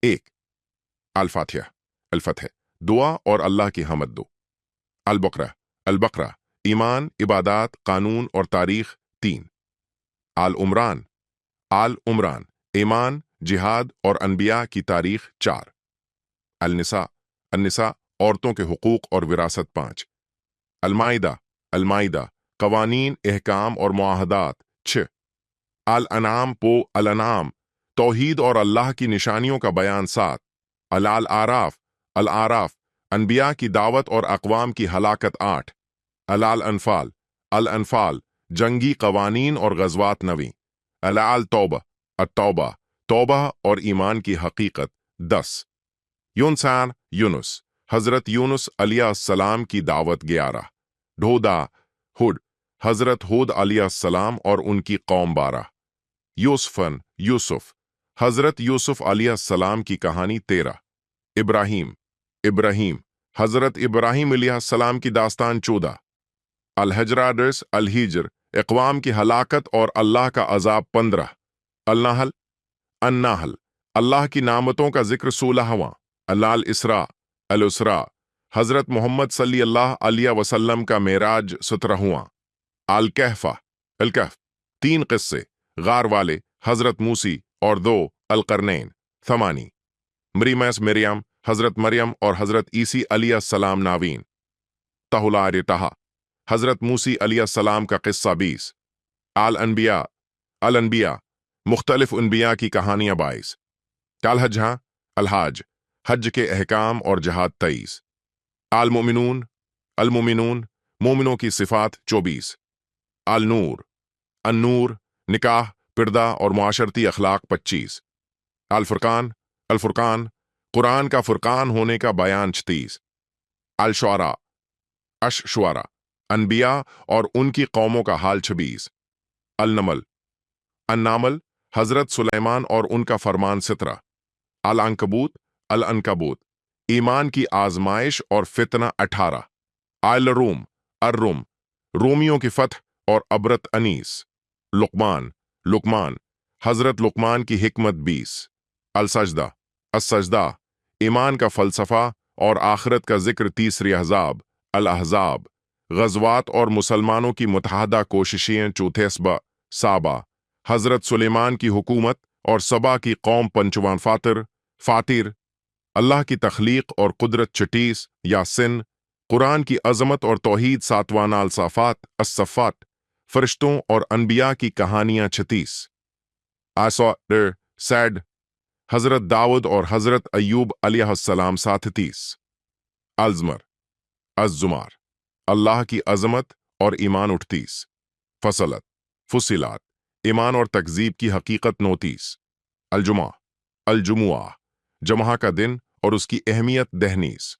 एक अल-फातिहा अल-फतह, दुआ और अल्लाह की हमद दो। अल-बकरा अल-बकरा, ईमान, इबादात, कानून और तारीख। तीन आल-उमरान आल-उमरान, ईमान, जिहाद और अनबिया की तारीख। चार अल-निसा अल-निसा, औरतों के हुकूक और विरासत। पाँच अल-माइदा अल-माइदा, कवानीन, एहकाम और मुआहदात। छः अल-अनाम पो अल-अनाम, तौहीद और अल्लाह की निशानियों का बयान। सात अल-आराफ अल-आराफ, अनबिया की दावत और अक़वाम की हलाकत। आठ अल-अनफाल अल-अनफाल, जंगी कवानीन और गज़वात। नवी अल-तौबा अत-तौबा, तौबा और ईमान की हकीकत। 10 यूनसान यूनुस, हज़रत यूनुस अलैहिस्सलाम की दावत। 11 ढोदा हुड, हज़रत हुद अलैहिस्सलाम और उनकी कौम। 12 यूसुफन यूसुफ, हज़रत यूसुफ अलैहिस्सलाम की कहानी। 13 इब्राहीम इब्राहीम, हज़रत इब्राहीम अलैहिस्सलाम की दास्तान। 14 अल-हजराडर्स अल-हिजर, इक़वाम की हलाकत और अल्लाह का अज़ाब। 15 अल-नहल अन-नहल, अल्लाह की नामतों का जिक्र। 16वां अल-इसरा अल-उसरा, हज़रत मोहम्मद सल्लल्लाहु अलैहि वसल्लम का मेराज। 17वां अल-कहफ़ा अल-कहफ़, 3 क़िस्से, गार वाले, हज़रत मूसी और 2 अल-क़रनैन। 8 मरीमस मरियम, हज़रत मरियम और हज़रत ईसी अलैहिस्सलाम। नावीन तहुलार तहा, हज़रत मूसी अलैहिस्सलाम का क़िस्सा। 20 अल-अनबिया अल-अनबिया, मुख्तलिफ अनबिया की कहानियाँ। 22 अल-हज्ज अल-हज, हज के अहकाम और जहाद। 23 अल-मुमिनून अल-मुमिनून, मोमिनों की सिफ़ात। 24 अल-नूर अन-नूर, निकाह, पिरदा और मुआशरती अखलाक। 25 अल-फुरकान अल-फुरकान, कुरान का फुरकान होने का बयान। 36 अल-शुअरा अश-शुअरा, अनबिया और उनकी कौमों का हाल। 26 अल-नमल अन-नामल, हज़रत सुलेमान और उनका फरमान। 17 अल-अंकबूत अल-अनकबूत, ईमान की आजमाइश और फितना। 18 अल-रूम अर-रूम, रोमियों की फतह और अबरत अनीस। लुकमान लुकमान, हज़रत लुकमान की हिकमत। 20 अल-सजदा अस-सजदा, ईमान का फ़लसफ़ा और आखिरत का जिक्र। तीसरी अहज़ाब अल-अहज़ाब, ग़ज़वात और मुसलमानों की मुतहदा कोशिशें। चौथे साबा, हज़रत सुलेमान की हुकूमत और सबा की कौम। पंचवां फातिर, अल्लाह की तख्लीक और कुदरत। 36 यासिन, कुरान की अज़मत और तौहीद। 7वां अल-साफ़ात अस-सफ़ात, फरिश्तों और अनबिया की कहानियाँ। 36 आसर सैड, हज़रत दाऊद और हज़रत अय्यूब अलैहिस्सलाम। 37 अल्ज़मर अज़्ज़ुमार, अल्लाह की अज़मत और ईमान। 38 फसलत फुसिलात, ईमान और तकज़ीब की हकीकत। 39 अल-जुमा अल-जुमुआ, जमहा का दिन और उसकी अहमियत। 40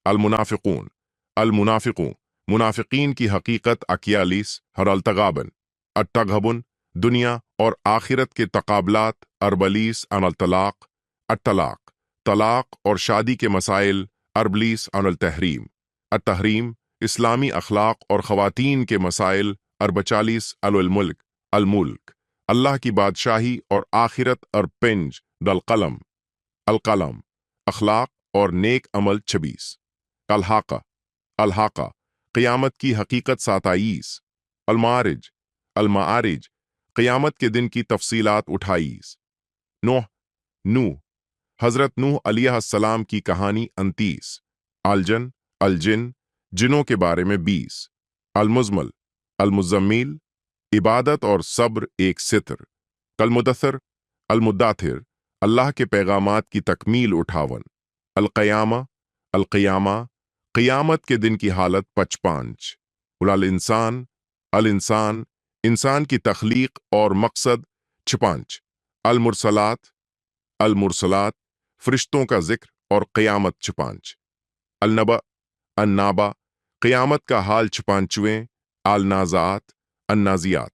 अल-मुनाफ़िक़ून अल-मुनाफ़िक़ून, मुनाफ़िक़ीन की हकीकत। 41 अल-तग़ाबन अत-तग़बुन, दुनिया और आखिरत के तक़ाबलात। 40 अल-तलाक़ अत-तलाक़, तलाक़ और शादी के मसाइल। 40 अल-तहरीम अत-तहरीम, इस्लामी अखलाक और ख़वातीन के मसाइल। 40 अल-मुल्क अल-मुल्क, अल्लाह की बादशाही और आखिरत। और पिंज दल-क़लम अल-क़लम, अखलाक और नेक अमल। 26 अल-हाक़ा अल-हाक़ा, क़ियामत की हकीकत। 27 अल-मारिज अल-मारिज, क़ियामत के दिन की तफ़सीलात। 28 नूह नूह, हज़रत नूह अलैहिस्सलाम की कहानी। 29 अल-जन अल-जिन, जिनों के बारे में। 20 अल-मुज़्मल अल-मुज़्ज़म्मिल, इबादत और सब्र एक सितर। कल-मुदस्सिर अल-मुद्दाथिर, अल्लाह के पैगामात की तकमील। 58 अल-क़यामा अल-क़ियामा, क़ियामत के दिन की हालत। 55 अल-इंसान अल-इंसान, इंसान की तख्लीक और मकसद। 56 अल-मुरसलात अल-मुरसलात, फरिश्तों का जिक्र और क़ियामत। 56 अल-नबा अन-नाबा, क़ियामत का हाल। 56 अल-नाज़ात अन-नाज़ियात,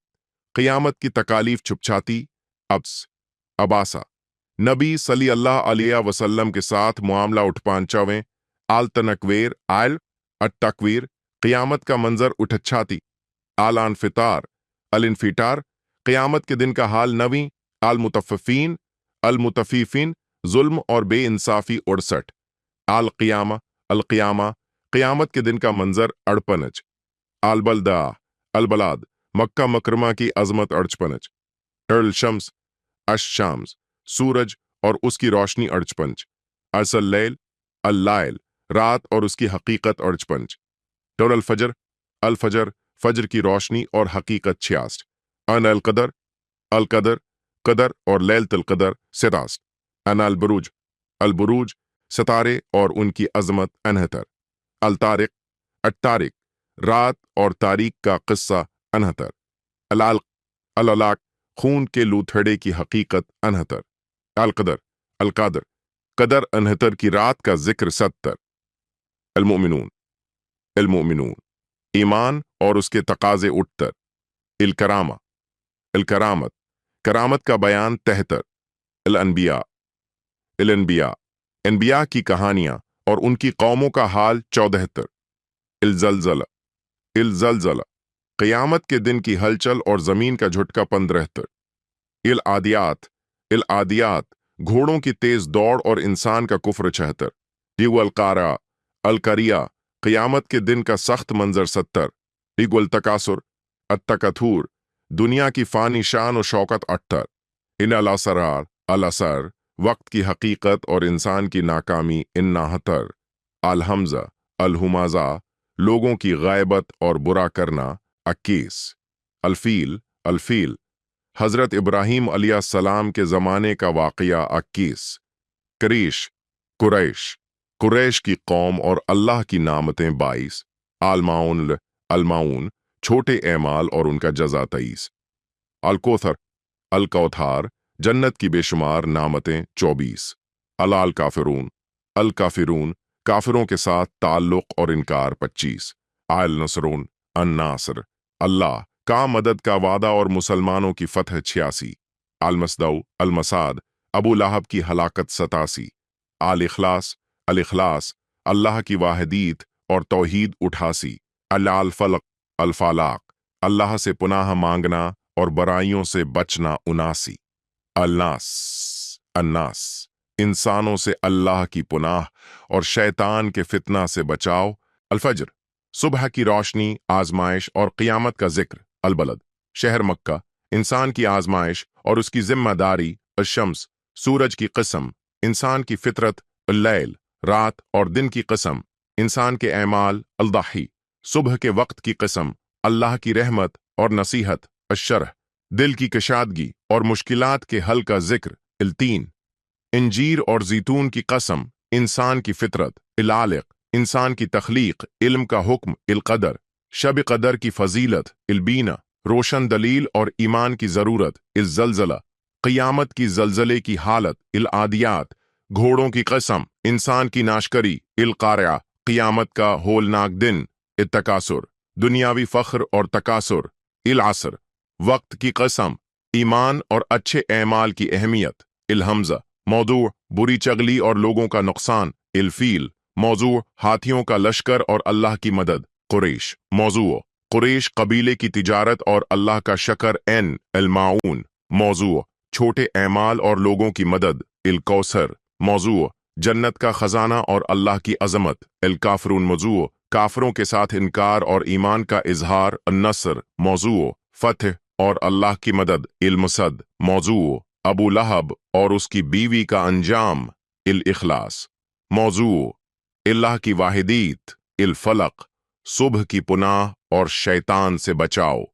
क़ियामत की तकालीफ छुपछाती। अब्स अबासा, नबी सल्लल्लाहु अलैहि वसल्लम के साथ मामला। 58 अल-तनकवीर अल-तकवीर, क़ियामत का मंजर। उठच्छाती अल-अनफ़ितार अल-इन्फ़ितार, क़ियामत के दिन का हाल। 9 अल-मुतफ़्फ़िफ़ीन अल-मुतफ़्फ़िफ़ीन, जुल्म और बेइंसाफी 68। आल क़ियामा क़ियामत के दिन का मंजर 58। आल-बलदा अलबलाद मक्का मकरमा की अजमत 58। अल शम्स अश-शाम्स सूरज और उसकी रोशनी 58। असल लैल अल-लाइल रात और उसकी हकीकत 58। टोल अल फजर फजर की रोशनी और हकीकत 66। अन अल कदर कदर और लैलतुल कदर 67। अन अल बुरूज सितारे और उनकी अजमत 69। अल तारिक रात और तारीख का किस्सा 69। अल अलाक खून के लूथड़े की हकीकत 69। अल कदर कदर 69 की रात का जिक्र 70। अल मोमिनून ईमान और उसके तकाजे 68। इल करामत करामत का बयान 73। इल अनबिया अनबिया की कहानियां और उनकी कौमों का हाल 74। इल जलजला क़यामत के दिन की हलचल और जमीन का झटका 75। इल आदियात घोड़ों की तेज दौड़ और इंसान का कुफ्र 76। अल करिया क़यामत के दिन का सख्त मंजर 70। इगुल तकासुर अत्तकथूर दुनिया की फानी शान और शौकत 78। इन अल असर वक्त की हकीकत और इंसान की नाकामी 69। अल हमजा अल हुमाजा लोगों की गायबत और बुरा करना 21। अल फील हजरत इब्राहीम अलैहिस्सलाम के ज़माने का वाक़या 21। कुरैश की कौम और अल्लाह की नामतें 22। अलमाउन छोटे एमाल और उनका जज़ा 23। अल कौथार जन्नत की बेशुमार नामतें 24। अल काफिरून काफिरों के साथ ताल्लुक और इनकार 25। आल नसरून अन-नासर अल्लाह का मदद का वादा और मुसलमानों की फतह 86। अल मसाद अबू लहब की हलाकत 87। अल इखलास अल्लाह की वाहिदीत और तौहीद 88। अल फालाक अल्लाह से पुनाह मांगना और बुराइयों से बचना 79। अन्नास इंसानों से अल्लाह की पुनाह और शैतान के फितना से बचाव। अल-फज्र सुबह की रोशनी आजमाइश और क़यामत का जिक्र। अल-बलद शहर मक्का इंसान की आजमाइश और उसकी जिम्मेदारी। अल-शम्स सूरज की कसम इंसान की फितरत। अल-लैल रात और दिन की कसम इंसान के ऐमाल। अल-दाही सुबह के वक्त की कसम अल्लाह की रहमत और नसीहत। अश-शरह दिल की कशादगी और मुश्किलात के हल का जिक्र। इल-तीन इंजीर और ज़ैतून की कसम इंसान की फितरत। इल-आलिक इंसान की तख्लीक इल्म का हुक्म। इल-कदर शब कदर की फजीलत। इल-बीना रोशन दलील और ईमान की ज़रूरत। इल-ज़लज़ला क़यामत की ज़लज़ले की हालत। इल-आदियात घोड़ों की कसम इंसान की नाशकरी। इल-क़ारिआ क़यामत का होलनाक दिन। इल-तकासुर दुनियावी फ़ख्र और तकासुर। इल-असर वक्त की कसम ईमान और अच्छे ऐमाल की अहमियत। इल-हमज़ा मौजू बुरी चगली और लोगों का नुकसान। इल-फील मौजू हाथियों का लश्कर और अल्लाह की मदद। कुरैश मौजू कुरैश कबीले की तिजारत और अल्लाह का शकर। अल-माऊन मौजू छोटे ऐमाल और लोगों की मदद। इल-कौसर मौजू जन्नत का खजाना और अल्लाह की अजमत। अल-काफिरून मौजू काफरों के साथ इनकार और ईमान का इजहार। अन-नस्र मौजू फतह और अल्लाह की मदद। इल-मुसद मौजू अबू लहब और उसकी बीवी का अंजाम। इल-इखलास मौजू अल्लाह की वाहिदीत। इल-फलक सुबह की पुनाह और शैतान से बचाओ।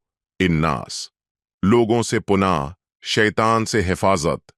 इन्नास लोगों से पुनाह शैतान से हिफाजत।